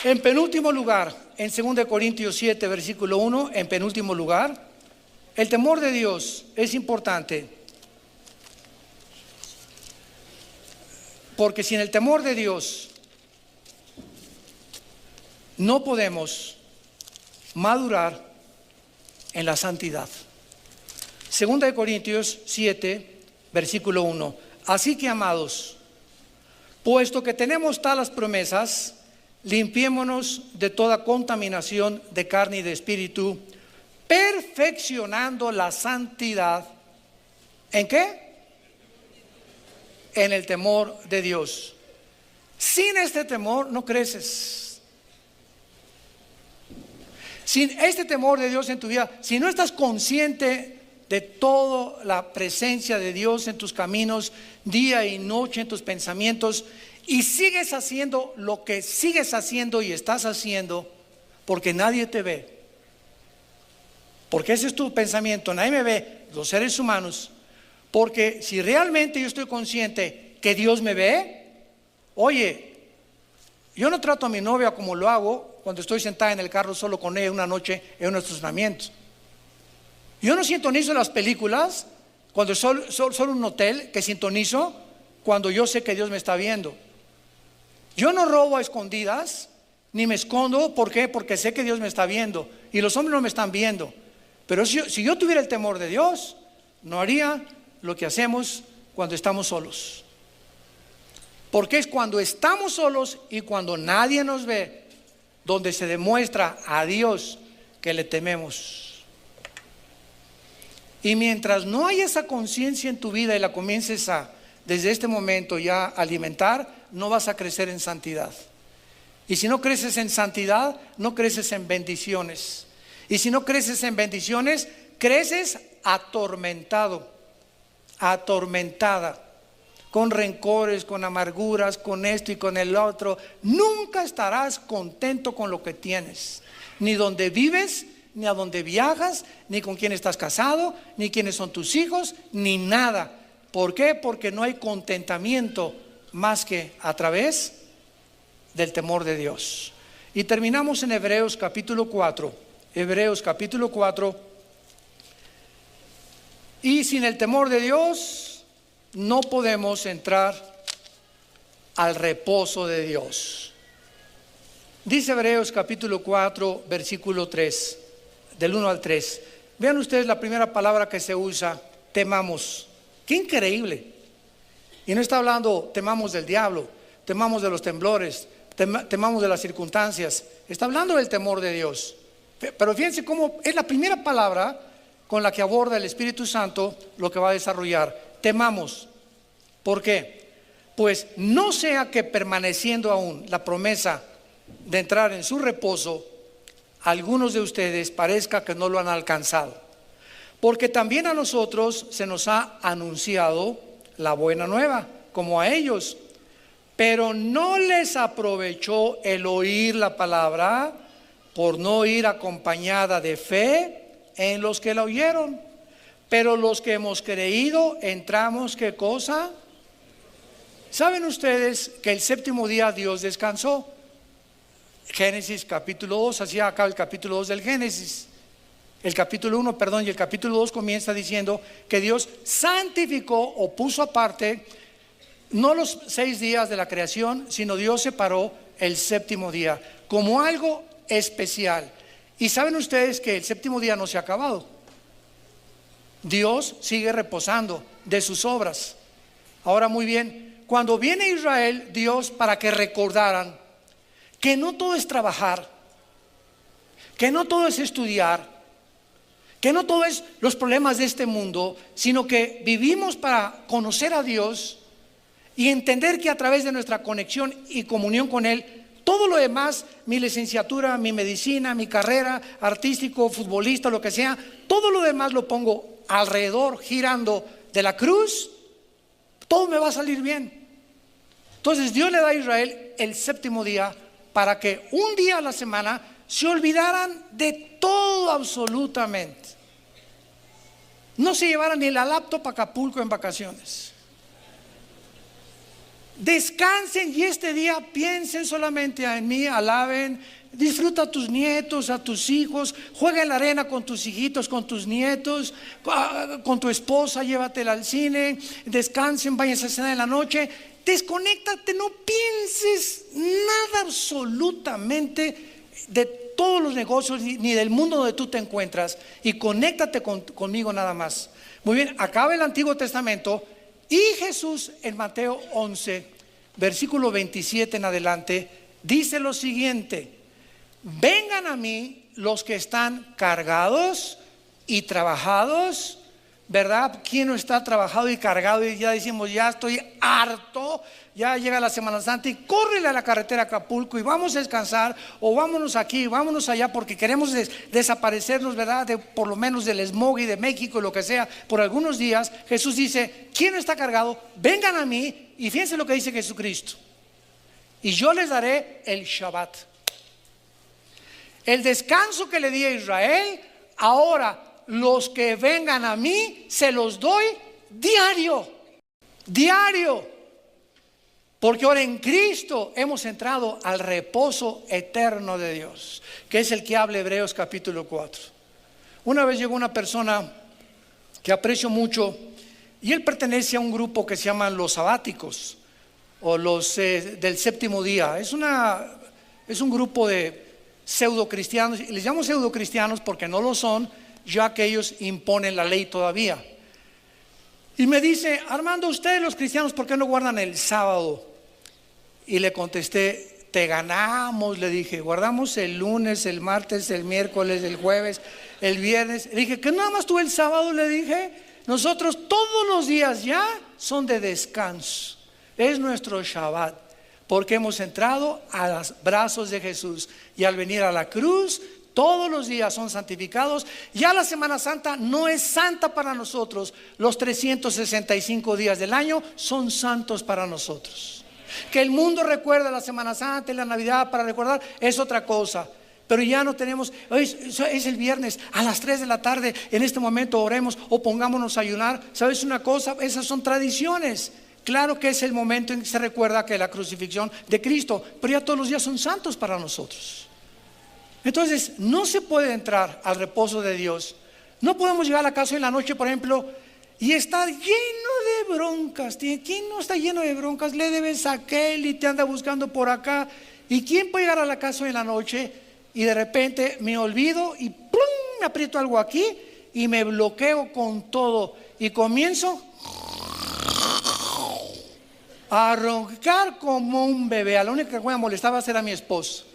En penúltimo lugar, en 2 Corintios 7, versículo 1, en penúltimo lugar, el temor de Dios es importante, porque sin el temor de Dios no podemos madurar en la santidad. 2 Corintios 7, versículo 1. Así que, amados, puesto que tenemos tales promesas, limpiémonos de toda contaminación de carne y de espíritu, perfeccionando la santidad. ¿En qué? En el temor de Dios. Sin este temor no creces. Sin este temor de Dios en tu vida, si no estás consciente de toda la presencia de Dios en tus caminos, día y noche, en tus pensamientos, y sigues haciendo lo que sigues haciendo y estás haciendo porque nadie te ve, porque ese es tu pensamiento: nadie me ve, los seres humanos. Porque si realmente yo estoy consciente que Dios me ve, oye, yo no trato a mi novia como lo hago cuando estoy sentada en el carro solo con ella una noche en un estacionamiento. Yo no sintonizo las películas cuando solo un hotel, que sintonizo cuando yo sé que Dios me está viendo. Yo no robo a escondidas, ni me escondo. ¿Por qué? Porque sé que Dios me está viendo y los hombres no me están viendo. Pero si yo tuviera el temor de Dios, no haría lo que hacemos cuando estamos solos. Porque es cuando estamos solos y cuando nadie nos ve donde se demuestra a Dios que le tememos. Y mientras no hay esa conciencia en tu vida y la comiences desde este momento ya alimentar, no vas a crecer en santidad. Y si no creces en santidad, no creces en bendiciones. Y si no creces en bendiciones, creces atormentado, atormentada, con rencores, con amarguras, con esto y con el otro. Nunca estarás contento con lo que tienes, ni donde vives, ni a dónde viajas, ni con quién estás casado, ni quiénes son tus hijos, ni nada. ¿Por qué? Porque no hay contentamiento más que a través del temor de Dios. Y terminamos en Hebreos capítulo 4. Hebreos capítulo 4. Y sin el temor de Dios no podemos entrar al reposo de Dios. Dice Hebreos capítulo 4, versículo 3, del 1 al 3. Vean ustedes la primera palabra que se usa, temamos. Qué increíble. Y no está hablando temamos del diablo, temamos de los temblores, temamos de las circunstancias. Está hablando del temor de Dios. Pero fíjense cómo es la primera palabra con la que aborda el Espíritu Santo lo que va a desarrollar. Temamos. ¿Por qué? Pues no sea que permaneciendo aún la promesa de entrar en su reposo, algunos de ustedes parezca que no lo han alcanzado. Porque también a nosotros se nos ha anunciado la buena nueva, como a ellos. Pero no les aprovechó el oír la palabra por no ir acompañada de fe en los que la oyeron. Pero los que hemos creído entramos, ¿qué cosa? ¿Saben ustedes que el séptimo día Dios descansó? Génesis capítulo 2, así acá el capítulo 2 del Génesis. El capítulo 1, perdón, y el capítulo 2 comienza diciendo que Dios santificó o puso aparte no los 6 días de la creación, sino Dios separó el séptimo día como algo especial. Y saben ustedes que el séptimo día no se ha acabado. Dios sigue reposando de sus obras. Ahora muy bien, cuando viene Israel, Dios, para que recordaran que no todo es trabajar, que no todo es estudiar, que no todo es los problemas de este mundo, sino que vivimos para conocer a Dios y entender que a través de nuestra conexión y comunión con Él, todo lo demás, mi licenciatura, mi medicina, mi carrera, artístico, futbolista, lo que sea, todo lo demás lo pongo alrededor, girando de la cruz, todo me va a salir bien. Entonces Dios le da a Israel el séptimo día para que un día a la semana se olvidaran de todo absolutamente. No se llevaran ni la laptop a Acapulco en vacaciones. Descansen y este día piensen solamente en mí, alaben, disfruta a tus nietos, a tus hijos, juega en la arena con tus hijitos, con tus nietos, con tu esposa, llévatela al cine, descansen, váyanse a cenar en la noche, desconéctate, no pienses nada absolutamente de todos los negocios ni del mundo donde tú te encuentras y conéctate conmigo nada más. Muy bien, acaba el Antiguo Testamento y Jesús en Mateo 11, versículo 27 en adelante, dice lo siguiente: vengan a mí los que están cargados y trabajados, ¿verdad? ¿Quién no está trabajado y cargado y ya decimos, ya estoy harto? Ya llega la Semana Santa y córrele a la carretera a Acapulco y vamos a descansar, o vámonos aquí, vámonos allá, porque queremos desaparecernos, ¿verdad? Por lo menos del smog y de México y lo que sea, por algunos días. Jesús dice, ¿quién no está cargado? Vengan a mí, y fíjense lo que dice Jesucristo: y yo les daré el Shabbat. El descanso que le di a Israel, ahora los que vengan a mí se los doy diario, diario. Porque ahora en Cristo hemos entrado al reposo eterno de Dios, que es el que habla Hebreos capítulo 4. Una vez llegó una persona que aprecio mucho y él pertenece a un grupo que se llaman los sabáticos o los del séptimo día. Es un grupo de pseudo cristianos, y les llamo pseudo cristianos porque no lo son, ya que ellos imponen la ley todavía. Y me dice, Armando, ustedes los cristianos, ¿por qué no guardan el sábado? Y le contesté, te ganamos, le dije, guardamos el lunes, el martes, el miércoles, el jueves, el viernes. Le dije, ¿que nada más tú el sábado? Le dije, nosotros todos los días ya son de descanso, es nuestro Shabbat, porque hemos entrado a los brazos de Jesús, y al venir a la cruz todos los días son santificados. Ya la Semana Santa no es santa para nosotros, los 365 días del año son santos para nosotros. Que el mundo recuerda la Semana Santa y la Navidad para recordar es otra cosa, pero ya no tenemos, es el viernes a las 3 de la tarde, en este momento oremos o pongámonos a ayunar. ¿Sabes una cosa? Esas son tradiciones. Claro que es el momento en que se recuerda que la crucifixión de Cristo, pero ya todos los días son santos para nosotros. Entonces, no se puede entrar al reposo de Dios. No podemos llegar a la casa en la noche, por ejemplo, y estar lleno de broncas. ¿Quién no está lleno de broncas? Le debes a aquel y te anda buscando por acá. ¿Y quién puede llegar a la casa en la noche y de repente me olvido y ¡plum!, me aprieto algo aquí y me bloqueo con todo y comienzo a roncar como un bebé? A la única que voy a molestar va a ser a mi esposo.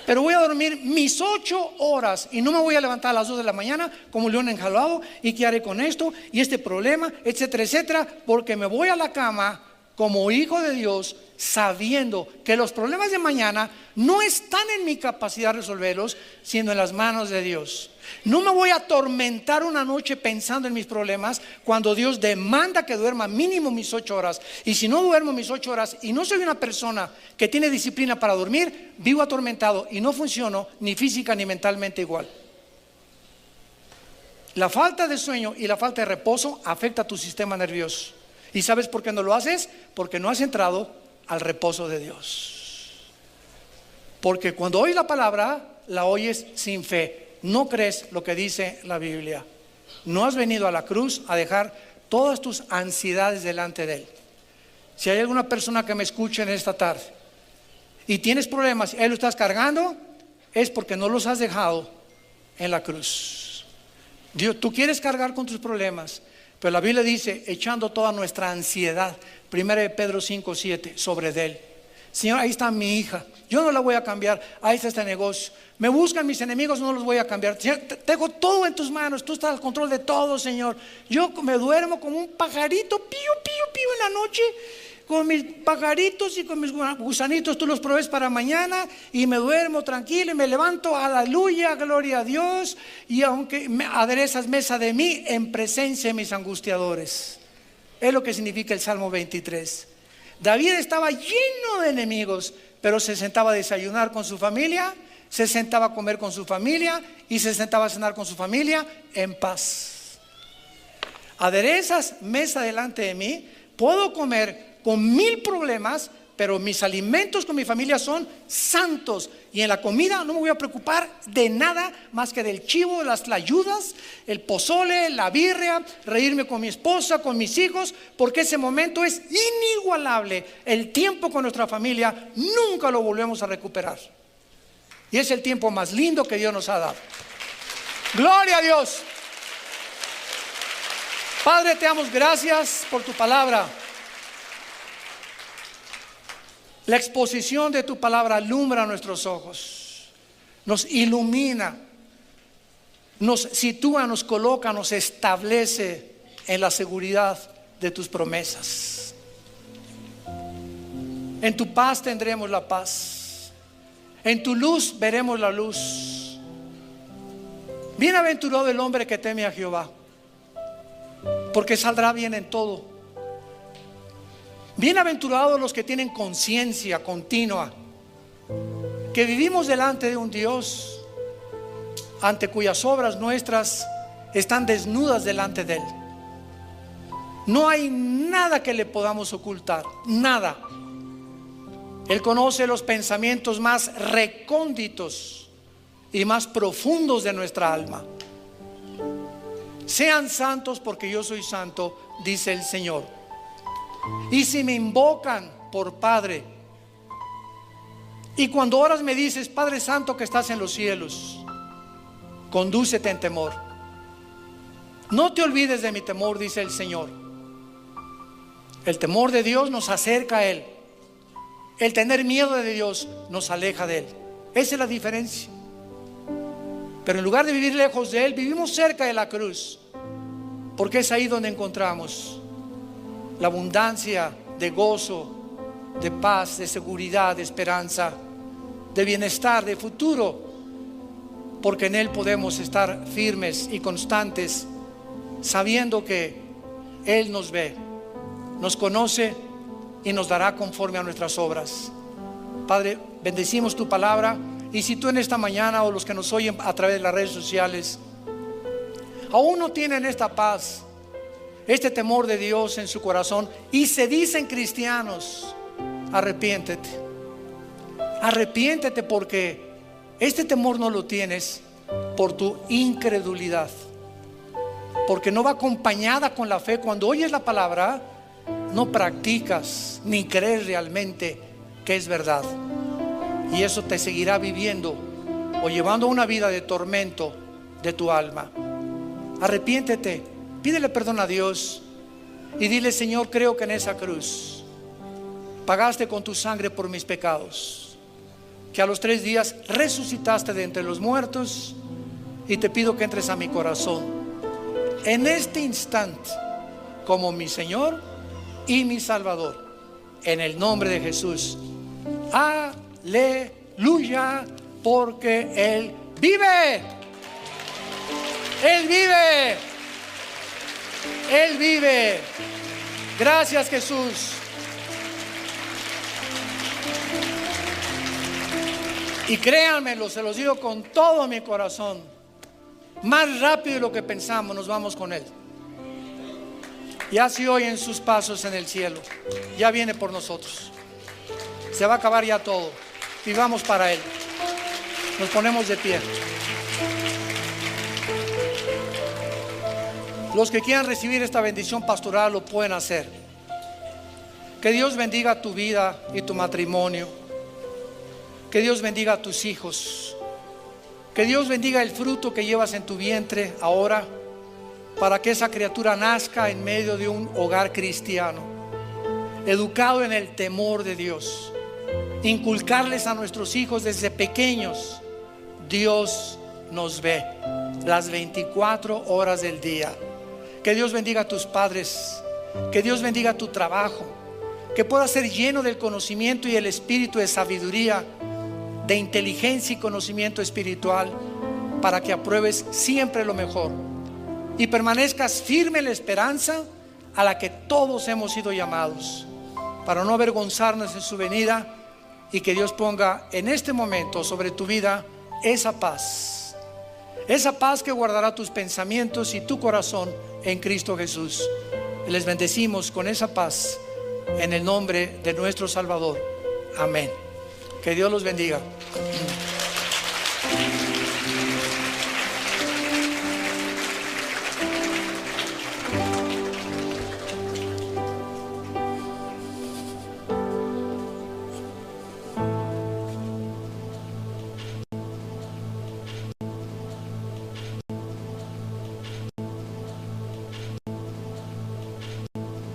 Pero voy a dormir mis 8 horas y no me voy a levantar a las 2 de la mañana como un león enjaulado. ¿Y qué haré con esto? Y este problema, etcétera, etcétera. Porque me voy a la cama como hijo de Dios, sabiendo que los problemas de mañana no están en mi capacidad de resolverlos, sino en las manos de Dios. No me voy a atormentar una noche pensando en mis problemas cuando Dios demanda que duerma mínimo mis 8 horas. Y si no duermo mis 8 horas y no soy una persona que tiene disciplina para dormir, vivo atormentado y no funciono ni física ni mentalmente igual. La falta de sueño y la falta de reposo afecta a tu sistema nervioso. ¿Y sabes por qué no lo haces? Porque no has entrado al reposo de Dios. Porque cuando oyes la palabra, la oyes sin fe. No crees lo que dice la Biblia. No has venido a la cruz a dejar todas tus ansiedades delante de Él. Si hay alguna persona que me escuche en esta tarde y tienes problemas y lo estás cargando, es porque no los has dejado en la cruz. Dios, tú quieres cargar con tus problemas, pero la Biblia dice, echando toda nuestra ansiedad, 1 Pedro 5:7, sobre de Él. Señor, ahí está mi hija, yo no la voy a cambiar. Ahí está este negocio, me buscan mis enemigos, no los voy a cambiar. Señor, tengo todo en tus manos, tú estás al control de todo, Señor. Yo me duermo como un pajarito, pío, pío, pío en la noche, con mis pajaritos y con mis gusanitos. Tú los provees para mañana y me duermo tranquilo y me levanto, aleluya, gloria a Dios. Y aunque me aderezas mesa de mí en presencia de mis angustiadores. Es lo que significa el Salmo 23. David estaba lleno de enemigos, pero se sentaba a desayunar con su familia, se sentaba a comer con su familia y se sentaba a cenar con su familia en paz. Aderezas mesa delante de mí, puedo comer con 1000 problemas, pero mis alimentos con mi familia son santos. Y en la comida no me voy a preocupar de nada más que del chivo, las tlayudas, el pozole, la birria, reírme con mi esposa, con mis hijos, porque ese momento es inigualable. El tiempo con nuestra familia nunca lo volvemos a recuperar. Y es el tiempo más lindo que Dios nos ha dado. Gloria a Dios. Padre, te damos gracias por tu palabra. La exposición de tu palabra alumbra nuestros ojos, nos ilumina, nos sitúa, nos coloca, nos establece en la seguridad de tus promesas. En tu paz tendremos la paz, en tu luz veremos la luz. Bienaventurado el hombre que teme a Jehová, porque saldrá bien en todo. Bienaventurados los que tienen conciencia continua, que vivimos delante de un Dios ante cuyas obras nuestras están desnudas delante de Él. No hay nada que le podamos ocultar, nada. Él conoce los pensamientos más recónditos y más profundos de nuestra alma. Sean santos porque yo soy santo, dice el Señor. Y si me invocan por Padre, y cuando oras me dices, Padre Santo que estás en los cielos, condúcete en temor. No te olvides de mi temor, dice el Señor. El temor de Dios nos acerca a Él. El tener miedo de Dios nos aleja de Él. Esa es la diferencia. Pero en lugar de vivir lejos de Él, vivimos cerca de la cruz, porque es ahí donde encontramos la abundancia de gozo, de paz, de seguridad, de esperanza, de bienestar, de futuro, porque en Él podemos estar firmes y constantes, sabiendo que Él nos ve, nos conoce y nos dará conforme a nuestras obras. Padre, bendecimos tu palabra. Y si tú en esta mañana, o los que nos oyen a través de las redes sociales, aún no tienen esta paz, este temor de Dios en su corazón y se dicen cristianos, arrepiéntete. Arrepiéntete, porque este temor no lo tienes por tu incredulidad, porque no va acompañada con la fe. Cuando oyes la palabra, no practicas ni crees realmente que es verdad, y eso te seguirá viviendo o llevando una vida de tormento de tu alma. Arrepiéntete, pídele perdón a Dios y dile: Señor, creo que en esa cruz pagaste con tu sangre por mis pecados, que a los 3 días resucitaste de entre los muertos, y te pido que entres a mi corazón en este instante como mi Señor y mi Salvador, en el nombre de Jesús. Aleluya, porque Él vive. Él vive. Él vive. Gracias, Jesús. Y créanmelo, se los digo con todo mi corazón, más rápido de lo que pensamos nos vamos con Él. Ya se oyen sus pasos en el cielo, ya viene por nosotros. Se va a acabar ya todo. Vivamos para Él. Nos ponemos de pie. Los que quieran recibir esta bendición pastoral lo pueden hacer. Que Dios bendiga tu vida y tu matrimonio. Que Dios bendiga a tus hijos. Que Dios bendiga el fruto que llevas en tu vientre ahora, para que esa criatura nazca en medio de un hogar cristiano, educado en el temor de Dios. Inculcarles a nuestros hijos desde pequeños: Dios nos ve las 24 horas del día. Que Dios bendiga a tus padres. Que Dios bendiga tu trabajo. Que puedas ser lleno del conocimiento y el espíritu de sabiduría, de inteligencia y conocimiento espiritual, para que apruebes siempre lo mejor y permanezcas firme en la esperanza a la que todos hemos sido llamados, para no avergonzarnos en su venida. Y que Dios ponga en este momento sobre tu vida esa paz que guardará tus pensamientos y tu corazón en Cristo Jesús. Les bendecimos con esa paz en el nombre de nuestro Salvador. Amén. Que Dios los bendiga.